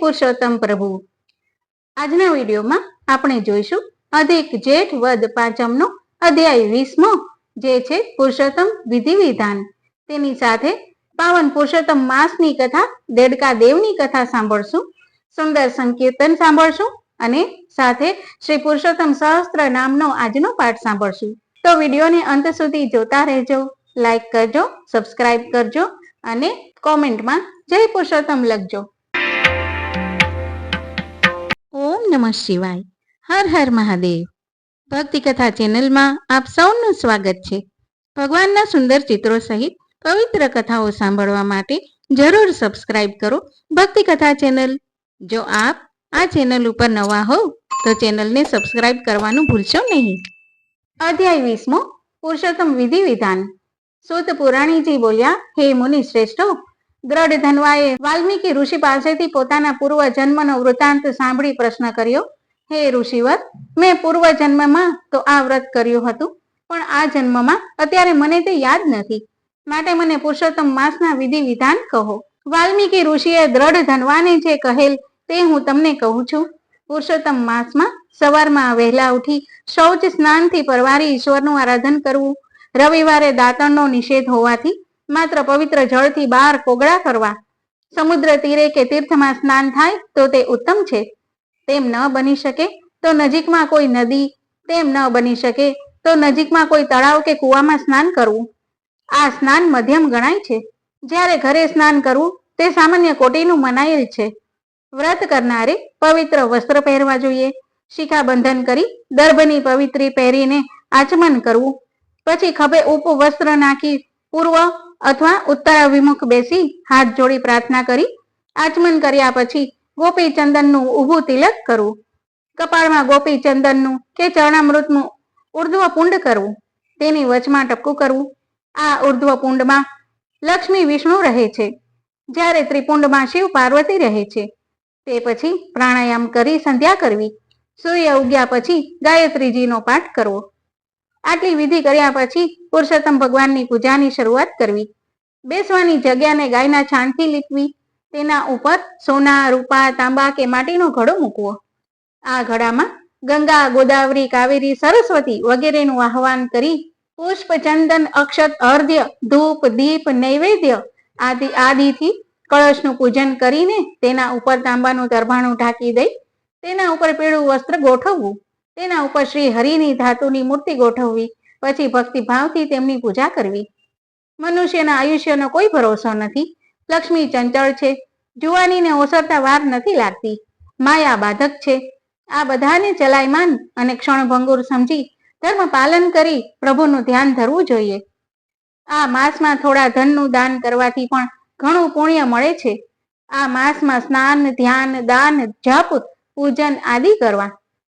પુરુષોત્તમ પ્રભુ। આજના વિડીયોમાં આપણે જોઈશું અધિક જેઠ વદ પાંચમનો અધ્યાય 20મો, જે છે પુરુષોત્તમ વિધિ વિધાન। તેની સાથે પાવન પુરુષોત્તમ માસની કથા, દેડકા દેવની કથા સાંભળશું, સુંદર સંકીર્તન સાંભળશું અને સાથે શ્રી પુરુષોત્તમ સહસ્ત્ર નામનો આજનો પાઠ સાંભળશું। તો વિડીયોને અંત સુધી જોતા રહેજો, લાઈક કરજો, સબસ્ક્રાઇબ કરજો અને કોમેન્ટમાં જય પુરુષોત્તમ લખજો। ઓમ નમઃ શિવાય। હર હર મહાદેવ। ભક્તિ કથા ચેનલમાં આપ સૌનું સ્વાગત છે। ભગવાનના સુંદર ચિત્રો સહિત પવિત્ર કથાઓ સાંભળવા માટે જરૂર સબસ્ક્રાઇબ કરો ભક્તિ કથા ચેનલ। જો આપ આ ચેનલ ઉપર નવા હો તો ચેનલને સબસ્ક્રાઇબ કરવાનું ભૂલશો નહીં। અધ્યાય 20મો, પુરુષોત્તમ વિધિ વિધાન। સૂત પુરાણીજી બોલ્યા, હે મુનિ શ્રેષ્ઠો, દ્રઢ ધનવાએ વાલ્મીકી ઋષિ પાસેથી પોતાના પૂર્વ જન્મનો વૃત્તાંત સાંભળી પ્રશ્ન કર્યો, હે ઋષિવર, મેં પૂર્વ જન્મમાં તો આ વ્રત કર્યું હતું, પણ આ જન્મમાં અત્યારે મને તે યાદ નથી, માટે મને પુરુષોત્તમ માસના વિધિ વિધાન કહો। વાલ્મીકી ઋષિએ દ્રઢ ધનવાને જે કહેલ તે હું તમને કહું છું। પુરુષોત્તમ માસમાં સવારમાં વહેલા ઉઠી શૌચ સ્નાનથી પરવારી ઈશ્વરનું આરાધન કરવું, રવિવારે દાંતણનો નિષેધ હોવાથી માત્ર પવિત્ર જળથી 12 કોગળા કરવા, સમુદ્ર તીરે કે તીર્થમાં સ્નાન થાય તો તે ઉત્તમ છે। તેમ ન બની શકે તો નજીકમાં કોઈ નદી, તેમ ન બની શકે તો નજીકમાં કોઈ તળાવ કે કૂવામાં સ્નાન કરવું, આ સ્નાન મધ્યમ ગણાય છે। જ્યારે ઘરે સ્નાન કરવું તે સામાન્ય કોટીનું મનાયેલ છે। વ્રત કરનારે પવિત્ર વસ્ત્ર પહેરવા જોઈએ, શિખા બંધન કરી દર્ભની પવિત્રી પહેરીને આચમન કરવું, પછી ખભે ઉપ વસ્ત્ર નાખી પૂર્વ અથવા ઉત્તરાભિમુખ બેસી હાથ જોડી પ્રાર્થના કરી આચમન કર્યા પછી ગોપી ચંદનનું ઊભું તિલક કરવું, કપાળમાં ગોપી ચંદનનું કે ચરણામૃતનું ઉર્ધ્વ પુંડ કરવું, તેની વચમાં ટપકું કરવું। આ ઉર્ધ્વ પુંડમાં લક્ષ્મી વિષ્ણુ રહે છે, જ્યારે ત્રિપુંડમાં શિવ પાર્વતી રહે છે। તે પછી પ્રાણાયામ કરી સંધ્યા કરવી, સૂર્ય ઉગ્યા પછી ગાયત્રીજીનો પાઠ કરવો। આટલી વિધિ કર્યા પછી પુરુષોત્તમ ભગવાનની પૂજાની શરૂઆત કરવી। બેસવાની જગ્યાને ગાયના છાણથી લીપવી, તેના ઉપર સોના, રૂપા, તાંબા કે માટીનો ઘડો મૂકવો। આ ઘડામાં ગંગા, ગોદાવરી, કાવેરી, સરસ્વતી વગેરેનું આહવાન કરી પુષ્પ, ચંદન, અક્ષત, અર્ધ્ય, ધૂપ, દીપ, નૈવેદ્ય આદિથી કળશનું પૂજન કરીને તેના ઉપર તાંબાનું દરભાણું ઢાંકી દઈ તેના ઉપર પીળું વસ્ત્ર ગોઠવવું, તેના ઉપર શ્રી હરિની ધાતુની મૂર્તિ ગોઠવવી, પછી ભક્તિભાવથી તેમની પૂજા કરવી। મનુષ્યના આયુષ્યનો કોઈ ભરોસો નથી, લક્ષ્મી ચંચળ છે, જુવાનીને ઓસરતા વાર નથી લાગતી, માયા બાધક છે, આ બધાને ચલાયમાન અને ક્ષણભંગુર સમજી ધર્મ પાલન કરી પ્રભુનું ધ્યાન ધરવું જોઈએ। આ માસમાં થોડા ધનનું દાન કરવાથી પણ ઘણું પુણ્ય મળે છે। આ માસમાં સ્નાન, ધ્યાન, દાન, જપ, પૂજન આદિ કરવા।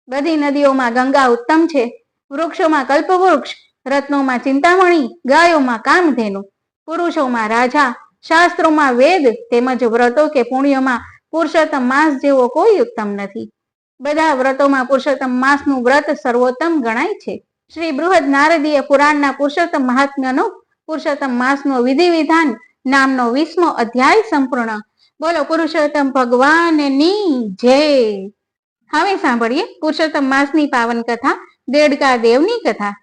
બધી નદીઓમાં ગંગા ઉત્તમ છે, વૃક્ષોમાં કલ્પવૃક્ષ, રત્નોમાં ચિંતામણી, ગાયોમાં કામધેનુ, પુરુષોમાં રાજા, શાસ્ત્રોમાં વેદ તેમજ વ્રતો કે પુણ્યોમાં પુરુષોત્તમ માસ જેવો કોઈ ઉત્તમ નથી। બધા વ્રતોમાં પુરુષોત્તમ માસનું વ્રત સર્વોત્તમ ગણાય છે। શ્રી બૃહદ નારદીય પુરાણના પુરુષોત્તમ મહાત્મ્યનો પુરુષોત્તમ માસનો વિધિ વિધાન નામનો 20મો અધ્યાય સંપૂર્ણ। બોલો પુરુષોત્તમ ભગવાનની જય। હવે સાંભળીએ પુરુષોત્તમ માસની પાવન કથા, દેડકા દેવની કથા।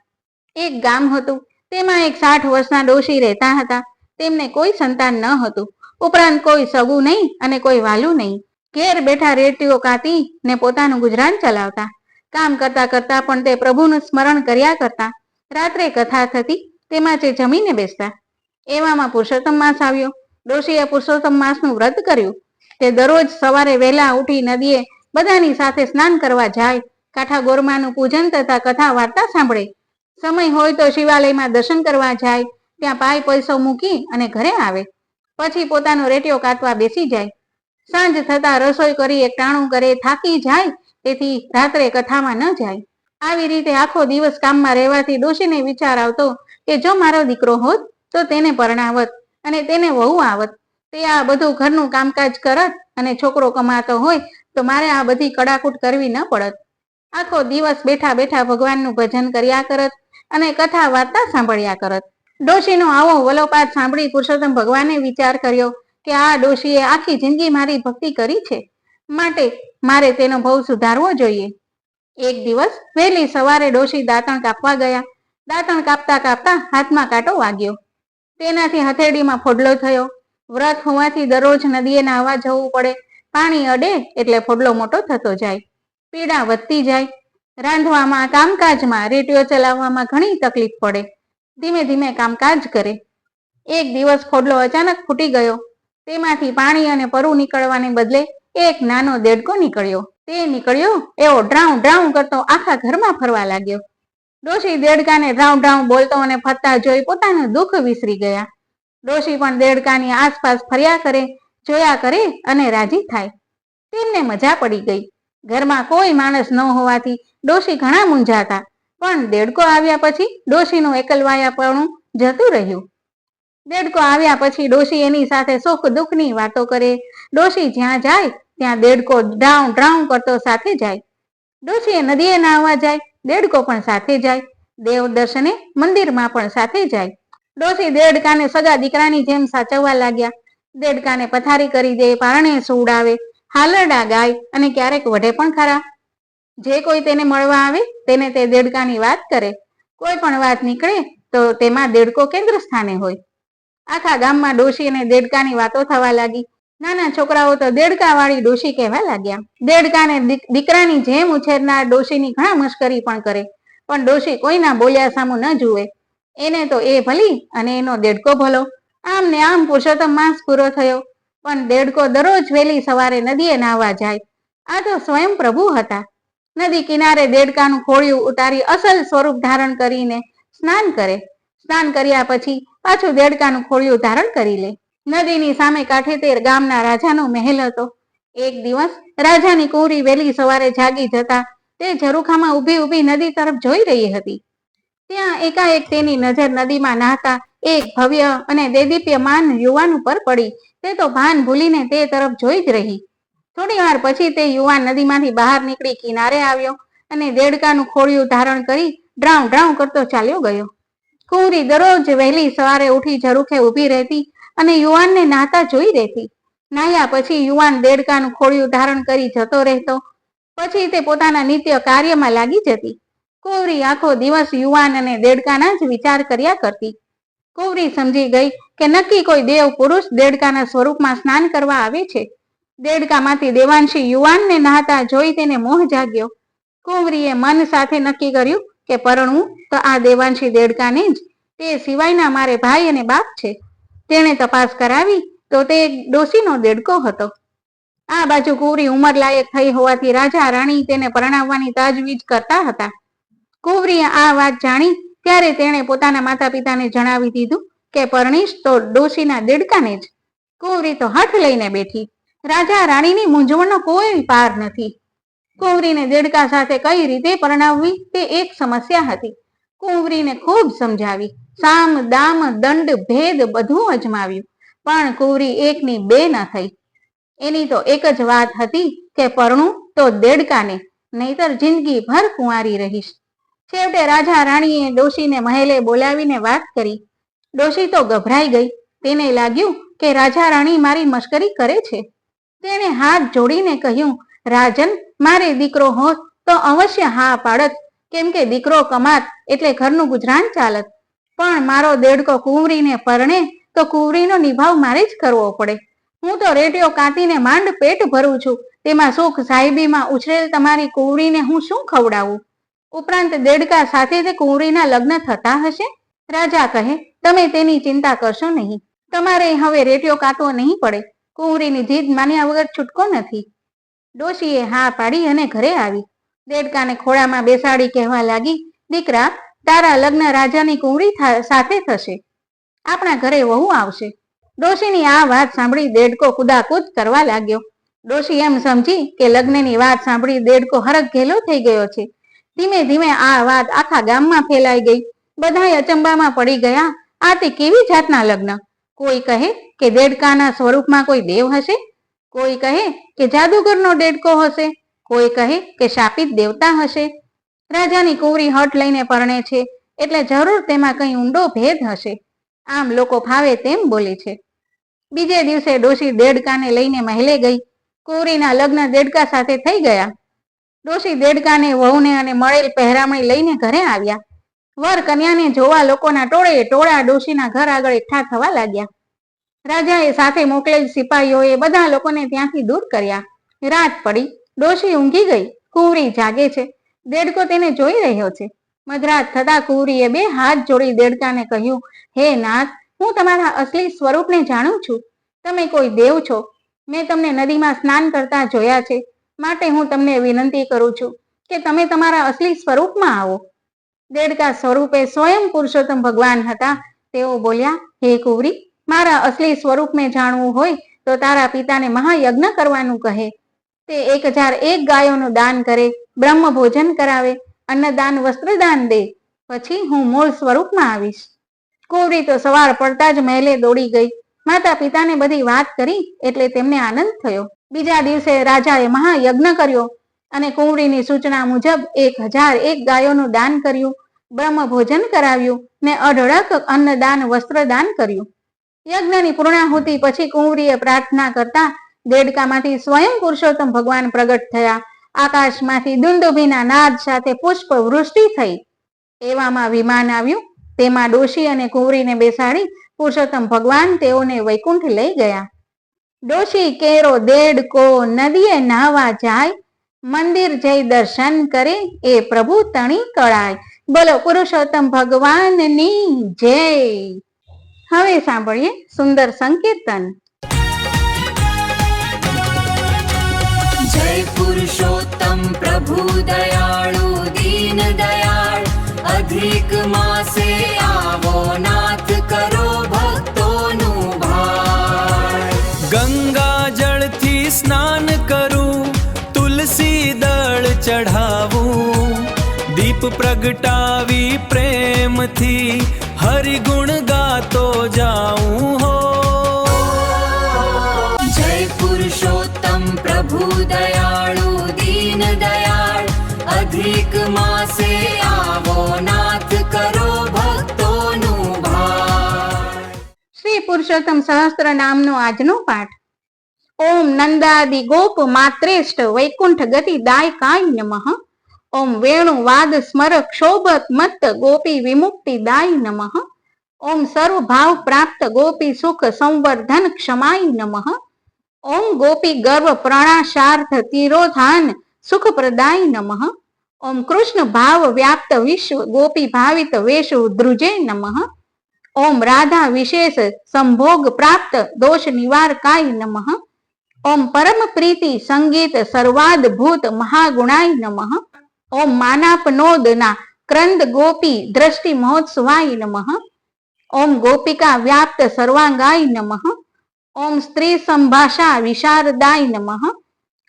એક ગામ હતું, તેમાં એક 60 વર્ષના ડોશી રહેતા હતા। તેમને કોઈ સંતાન ન હતું, ઉપરાંત કોઈ સગું નહીં અને કોઈ વાલું નહીં। ઘેર બેઠા રેટીઓ કાતી ને પોતાનું ગુજરાન ચલાવતા। કામ કરતા કરતા પણ તે પ્રભુનું સ્મરણ કર્યા કરતા। રાત્રે કથા થતી, તેમાં તે જમીને બેસતા। એવામાં પુરુષોત્તમ માસ આવ્યો। ડોશીએ પુરુષોત્તમ માસનું વ્રત કર્યું। તે દરરોજ સવારે વહેલા ઉઠી નદીએ બધાની સાથે સ્નાન કરવા જાય, કાંઠા ગોરમાનું પૂજન તથા કથા વાર્તા સાંભળે, સમય હોય તો શિવાલયમાં દર્શન કરવા જાય, ત્યાં પાય પૈસો મૂકી અને ઘરે આવે, પછી પોતાનો રેટીઓ કાતવા બેસી જાય। સાંજ થતા રસોઈ કરી એકટાણું કરે, થાકી જાય તેથી રાત્રે કથામાં ન જાય। આવી રીતે આખો દિવસ કામમાં રહેવાથી ડોશીને વિચાર આવતો કે જો મારો દીકરો હોત તો તેને પરણાવત અને તેને વહુ આવત, તે આ બધું ઘરનું કામકાજ કરત અને છોકરો કમાતો હોય તો મારે આ બધી કડાકૂટ કરવી ન પડત। આખો દિવસ બેઠા બેઠા ભગવાનનું ભજન કર્યા કરત અને કથા વાર્તા સાંભળ્યા કરત। ડોશીનો આવો વલોપાત સાંભળી પુરુષોત્તમ ભગવાને વિચાર કર્યો કે આ ડોશીએ આખી જિંદગી મારી ભક્તિ કરી છે, માટે મારે તેનો ભવ સુધારવો જોઈએ. એક દિવસ વહેલી સવારે ડોશી દાંતણ કાપવા ગયા. દાંતણ કાપતા કાપતા હાથમાં કાંટો વાગ્યો. તેનાથી હથેળીમાં ફોડલો થયો. વ્રત હોવાથી દરરોજ નદીએ નાહવા જવું પડે. પાણી અડે એટલે ફોડલો મોટો થતો જાય. પીડા વધતી જાય. રાંધવામાં, કામકાજમાં, રેડિયો ચલાવવામાં ઘણી તકલીફ પડે. ધીમે ધીમે કામકાજ કરે. એક દિવસ ફોડલો અચાનક ફૂટી ગયો. તેમાંથી પાણી અને પરુ નીકળવાને બદલે એક નાનો દેડકો નીકળ્યો. તે નીકળ્યો એવો ડ્રાઉં ડ્રાઉં કરતો આખા ઘરમાં ફરવા લાગ્યો. ડોશી દેડકાને ડ્રાઉં ડ્રાઉં બોલતો અને ફરતા જોઈ પોતાનું દુઃખ વિસરી ગયા. ડોશી પણ દેડકાની આસપાસ ફર્યા કરે, જોયા કરે અને રાજી થાય. તેમને મજા પડી ગઈ. ઘરમાં કોઈ માણસ ન હોવાથી ડોશી ઘણા મૂંઝાતા, પણ દેડકો આવ્યા પછી ડોશીનું એકલવાયાપણું જતું રહ્યું. દેડકો આવ્યા પછી ડોશી એની સાથે સુખ દુઃખની વાતો કરે. ડોશી જ્યાં જાય ત્યાં દેડકો ડ્રાઉં ડ્રાઉં કરતો સાથે જાય. ડોશીએ નદીએ નાહવા જાય, દેડકો પણ સાથે જાય. દેવ દર્શને મંદિરમાં પણ સાથે જાય. ડોશી દેડકાને સગા દીકરાની જેમ સાચવવા લાગ્યા. દેડકાને પથારી કરી દે, પારણે સુવડાવે, હાલરડા ગાય અને ક્યારેક વઢે પણ ખરા. જે કોઈ તેને મળવા આવે તેને તે દેડકાની વાત કરે. કોઈ પણ વાત નીકળે તો તેમાં દેડકો કેન્દ્ર સ્થાને હોય. આખા ગામમાં ડોશી અને દેડકાની વાતો થવા લાગી. નાના છોકરાઓ તો દેડકાવાળી ડોશી કહેવા લાગ્યા. દેડકાને દીકરાની જેમ ઉછેરનાર ડોશીની ઘણા મશ્કરી પણ કરે, પણ ડોશી કોઈના બોલ્યા સામું ન જુએ. એને તો એ ભલી અને એનો દેડકો ભલો. આમ ને આમ પુરુષોત્તમ માસ પૂરો થયો, પણ દેડકો દરરોજ વહેલી સવારે નદીએ નાહવા જાય. આ તો સ્વયં પ્રભુ હતા. નદી કિનારે દેડકાનું ખોળિયું ઉતારી અસલ સ્વરૂપ ધારણ કરીને સ્નાન કરે. સ્નાન કર્યા પછી પાછું દેડકાનું ખોળિયું ધારણ કરી લે. નદીની સામે કાંઠે તે ગામના રાજાનો મહેલ હતો. એક દિવસ રાજાની કુંવરી વહેલી સવારે જાગી જતા તે ઝરૂખામાં ઊભી ઊભી નદી તરફ જોઈ રહી હતી. ત્યાં એકાએક તેની નજર નદીમાં નાહતા એક ભવ્ય અને દેદીપ્યમાન યુવાન ઉપર પડી. તે તો ભાન ભૂલીને તે તરફ જોઈ જ રહી. થોડી વાર પછી તે યુવાન નદીમાંથી બહાર નીકળી કિનારે આવ્યો અને દેડકાનું ખોળિયું ધારણ કરી ડ્રાઉં ડ્રાઉં કરતો ચાલ્યો ગયો. કુંવરી દરરોજ વહેલી સવારે ઉઠી ઝરૂખે ઊભી રહેતી અને યુવાનને નાહતા જોઈ રહેતી. નાહ્યા પછી યુવાન દેડકાનું ખોળિયું ધારણ કરી જતો રહેતો. પછી તે પોતાના નિત્ય કાર્યમાં લાગી જતી. કુંવરી આખો દિવસ યુવાન અને દેડકાના જ વિચાર કર્યા કરતી. કુંવરી સમજી ગઈ કે નક્કી કોઈ દેવ પુરુષ દેડકાના સ્વરૂપમાં સ્નાન કરવા આવે છે. દેડકામાંથી દેવાંશી યુવાનને નાહતા જોઈ તેને મોહ જાગ્યો. કુંવરીએ મન સાથે નક્કી કર્યું કે પરણવું તો આ દેવાંશી દેડકાને જ. તે સિવાયના મારે ભાઈ અને બાપ છે. તેણે તપાસ કરાવી તો તે એક ડોશીનો દેડકો હતો. આ બાજુ કુંવરી ઉંમર લાયક થઈ હોવાથી રાજા રાણી તેને પરણાવવાની તજવીજ કરતા હતા. કુંવરીએ આ વાત જાણી ત્યારે તેણે પોતાના માતા પિતાને જણાવી દીધું કે પરણીશ તો ડોશીના દેડકાને જ. કુંવરી તો હઠ લઈને બેઠી. રાજા રાણીની મૂંઝવણનો કોઈ પાર નથી. કુંવરીને દેડકા સાથે કઈ રીતે પરણાવવી તે એક સમસ્યા હતી. કુંવરીને ખૂબ સમજાવી, સામ દામ દંડ ભેદ બધું અજમાવ્યું, પણ કુંવરી એકની બે ન થઈ. એની તો એક જ વાત હતી કે પરણું તો દેડકાને, નહીતર જિંદગી ભર કુંવારી રહીશ. છેવટે રાજા રાણીએ ડોશીને મહેલે બોલાવીને વાત કરી. ડોશી તો ગભરાઈ ગઈ. તેને લાગ્યું કે રાજા રાણી મારી મશ્કરી કરે છે. તેણે હાથ જોડીને કહ્યું, રાજન, મારે દીકરો હોત તો અવશ્ય હા પાડત, કેમ કે દીકરો કમાત એટલે ઘરનું ગુજરાન ચાલત. પણ મારો દેડકો કુંવરીને પરણે તો કુંવરીનો નિભાવ મારે જ કરવો પડે. હું તો રેટિયો કાંતીને માંડ પેટ ભરું છું, તેમાં સુખ સાહેબીમાં ઉછરેલ તમારી કુંવરીને હું શું ખવડાવું? ઉપરાંત દેડકા સાથે તે કુંવરીના લગ્ન થતા હશે. રાજા કહે, તમે તેની ચિંતા કરશો નહીં. તમારે હવે રેટિયો કાંતવો નહીં પડે. કુંવરીની જીદ માન્યા વગર છૂટકો નથી. ડોશીએ હા પાડી અને ઘરે આવી. દેડકાને ખોળામાં બેસાડી કહેવા લાગી, દીકરા, તારા લગ્ન રાજાની કુંવરી સાથે થશે. આપણા ઘરે વહુ આવશે. ડોશીની આ વાત સાંભળી દેડકો કુદાકૂદ કરવા લાગ્યો. ડોશી એમ સમજી કે લગ્નની વાત સાંભળી દેડકો હરખ ઘેલો થઈ ગયો છે. ધીમે ધીમે આ વાત આખા ગામમાં ફેલાઈ ગઈ. બધાય અચંબામાં પડી ગયા. આ તે કેવી જાતના લગ્ન? કોઈ કહે કે દેડકાના સ્વરૂપમાં કોઈ દેવ હશે. કોઈ કહે કે જાદુગરનો દેડકો હશે. કોઈ કહે કે શાપિત દેવતા હશે. રાજાની કુંવરી હઠ લઈને પરણે છે એટલે જરૂર તેમાં કંઈ ઊંડો ભેદ હશે. આમ લોકો ફાવે તેમ બોલે છે. બીજે દિવસે ડોશી દેડકાને લઈને મહેલે ગઈ. કુંવરીના લગ્ન દેડકા સાથે થઈ ગયા. ડોશી દેડકાને, વહુને અને મળેલ પહેરામણી લઈને ઘરે આવ્યા. વર કન્યાને જોવા લોકોના ટોળે ટોળા ડોશીના ઘર આગળ એકઠા થવા લાગ્યા. રાજાએ સાથે મોકલેલ સિપાહીઓએ બધા લોકોને ત્યાંથી દૂર કર્યા. રાત પડી. ડોશી ઊંઘી ગઈ. કુંવરી જાગે છે. દેડકો તેને જોઈ રહ્યો છે. મધરાત થતા કુંવરીએ બે હાથ જોડી દેડકાને કહ્યું, હે નાથ, હું તમારા અસલી સ્વરૂપને જાણું છું. તમે કોઈ દેવ છો. મેં તમને નદીમાં સ્નાન કરતા જોયા છે. માટે હું તમને વિનંતી કરું છું કે તમે તમારા અસલી સ્વરૂપમાં આવો. દેડકા સ્વરૂપે સ્વયં પુરુષોત્તમ ભગવાન હતા. તેઓ બોલ્યા, હે કુંવરી, મારા અસલી સ્વરૂપને જાણવું હોય તો તારા પિતાને મહાયજ્ઞ કરવાનું કહે. તે 1001 ગાયોનું દાન કરે, બ્રહ્મ ભોજન કરાવે, અન્નદાન, વસ્ત્રદાન દે. પછી હું મૂળ સ્વરૂપમાં આવીશ. કુંવરી તો સવાર પડતા જ મહેલે દોડી ગઈ. માતા પિતાને બધી વાત કરી એટલે તેમને આનંદ થયો. બીજા દિવસે રાજાએ મહાયજ્ઞ કર્યો અને કુંવરીની સૂચના મુજબ 1001 ગાયોનું દાન કર્યું, બ્રહ્મ ભોજન કરાવ્યું ને અઢળક અન્નદાન, વસ્ત્રદાન કર્યું. યજ્ઞની પૂર્ણાહુતિ પછી કુંવરીએ પ્રાર્થના કરતા દેડકામાંથી સ્વયં પુરુષોત્તમ ભગવાન પ્રગટ થયા. આકાશમાંથી દુંદુભીના નાદ સાથે પુષ્પ વૃષ્ટિ થઈ. એવામાં વિમાન આવ્યું. તેમાં ડોશી અને કુંવરીને બેસાડી પુરુષોત્તમ ભગવાન તેઓને વૈકુંઠ લઈ ગયા. ડોશી કેરો દેડકો નદીએ નાહવા જાય, મંદિર જઈ દર્શન કરે એ પ્રભુ તણી કળાય. બોલો પુરુષોત્તમ ભગવાનની જય. હવે સાંભળીએ સુંદર સંકીર્તન. जय पुरुषोत्तम प्रभु दयाळु दीन दयाळ, अधिक मासे आवो नाथ करो भक्तोनु भाळ. गंगा जल थी स्नान करूं, तुलसी दळ चढ़ावूं, दीप प्रगटावी प्रेम थी हरि गुण गातो जाऊं हो. जय पुरुषोत्तम प्रभु दयाळु दीन दयाळ, अधिक मासे आवो नाथ करो भक्तोनु भाळ. શ્રી પુરુષોત્તમ સહસ્ત્ર નામનો આજનો પાઠ. ઓમ નંદાદિ ગોપ માત્રેષ્ટ વૈકુંઠ ગતિ દાયકાય નમઃ. ઓમ વેણુ વાદ સ્મર ક્ષોભ મત્ત ગોપી વિમુક્તિ દાય નમઃ. ઓમ સર્વ ભાવ પ્રાપ્ત ગોપી સુખ સંવર્ધન ક્ષમાય નમઃ. ઓમ ગોપી ગર્વ પ્રણાશાર્થ તિરોધાન સુખ પ્રદાય નમઃ. ઓમ કૃષ્ણ ભાવ વ્યાપ્ત વિશ્વ ગોપી ભાવિત વેશુ ધ્રુજે નમઃ. ઓમ રાધા વિશેષ સંભોગ પ્રાપ્ત દોષ નિવારકાય નમઃ. ઓમ પરમ પ્રીતિ સંગીત સર્વાદભૂત મહાગુણાય નમઃ. ઓમ માનાપનોદના ક્રંદ ગોપી દ્રષ્ટિ મહોત્સવાય નમઃ. ઓમ ગોપિકા વ્યાપ્ત સર્વાંગાય નમઃ. ઓમ સ્ત્રી સંભાષા વિશારદાય નમઃ.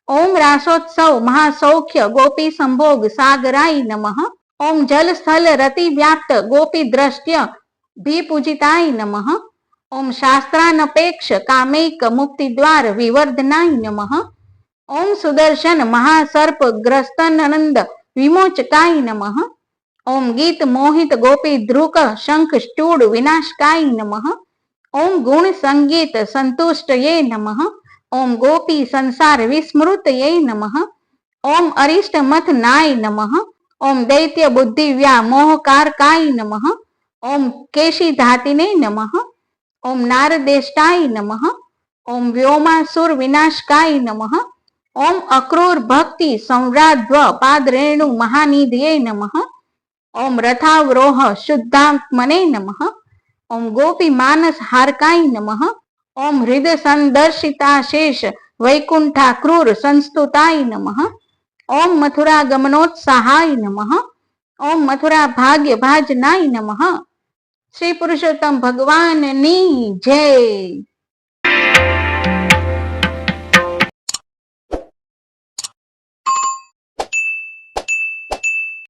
ઓમ રાસોત્સવ મહાસૌખ્ય ગોપી સંભોગ સાગરાય નમઃ. ઓમ જલ સ્થલ રતિ વ્યાપ્ત ગોપી દ્રષ્ટ્ય ભીપૂજિતાય નમઃ. ઓમ શાસ્ત્રાનપેક્ષ કામૈક મુક્તિ દ્વાર વિવર્ધનાય નમઃ. ઓમ સુદર્શન મહાસર્પ ગ્રસ્તનંદ વિમોચકાય નમઃ. ઓમ ગીત મોહિત ગોપી ધ્રુક શંખ સ્ટૂળ વિનાશકાય નમઃ. ઓમ ગુણ સંગીત સંતુષ્ટયે નમઃ. ઓમ ગોપી સંસાર વિસ્મૃતયે નમઃ. ઓમ અરિષ્ટ મથ નાય નમઃ. ઓમ દૈત્ય બુદ્ધિ વ્યામોહકારકાય નમઃ. ઓમ કેશી ધાતિને નમઃ. ઓમ નારદેષ્ટાય નમઃ. ઓમ વ્યોમાસુર વિનાશકાય નમઃ. ઓમ અક્રૂર ભક્તિ સંવ્રાધ્વ પાદરેણુ મહાનિધ્યે નમઃ. ઓમ રથાવરોહ શુદ્ધાત્મને નમઃ. ઓમ ગોપી માનસ હારકાય નમઃ. ઓમ હૃદ સંદર્શિતાશેષ વૈકુંઠા ક્રૂર સંસ્તુતાય નમઃ. ઓમ મથુરા ગમનોત્સાહાય નમઃ. ઓમ મથુરા ભાગ્ય ભાજનાય નમઃ. શ્રી પુરુષોત્તમ ભગવાનની જય.